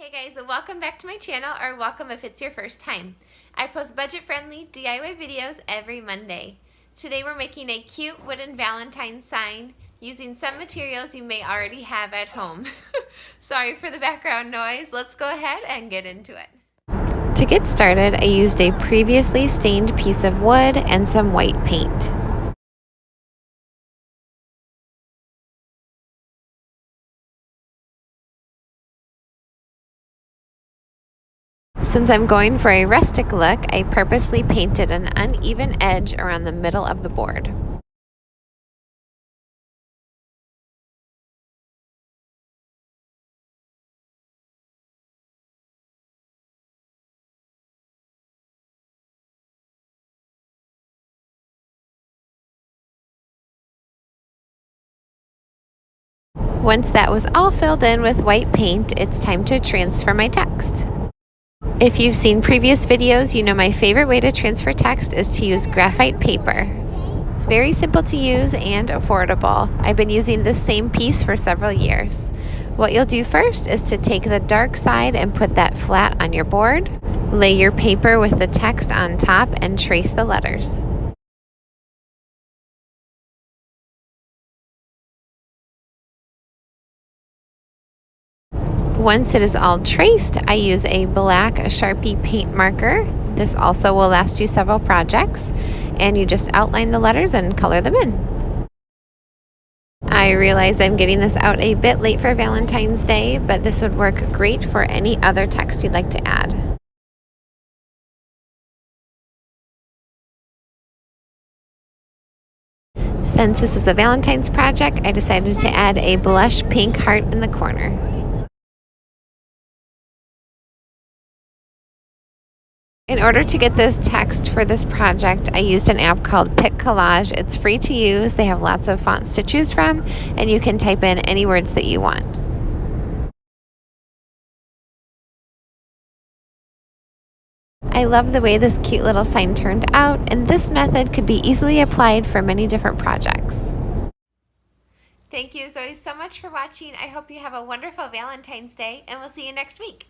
Hey guys, and welcome back to my channel, or welcome if it's your first time. I post budget-friendly DIY videos every Monday. Today we're making a cute wooden Valentine sign using some materials you may already have at home. Sorry for the background noise. Let's go ahead and get into it. To get started, I used a previously stained piece of wood and some white paint. Since I'm going for a rustic look, I purposely painted an uneven edge around the middle of the board. Once that was all filled in with white paint, it's time to transfer my text. If you've seen previous videos, you know my favorite way to transfer text is to use graphite paper. It's very simple to use and affordable. I've been using this same piece for several years. What you'll do first is to take the dark side and put that flat on your board. Lay your paper with the text on top and trace the letters. Once it is all traced, I use a black Sharpie paint marker. This also will last you several projects, and you just outline the letters and color them in. I realize I'm getting this out a bit late for Valentine's Day, but this would work great for any other text you'd like to add. Since this is a Valentine's project, I decided to add a blush pink heart in the corner. In order to get this text for this project, I used an app called Pick Collage. It's free to use. They have lots of fonts to choose from, and you can type in any words that you want. I love the way this cute little sign turned out, and this method could be easily applied for many different projects. Thank you, Zoe, so much for watching. I hope you have a wonderful Valentine's Day, and we'll see you next week.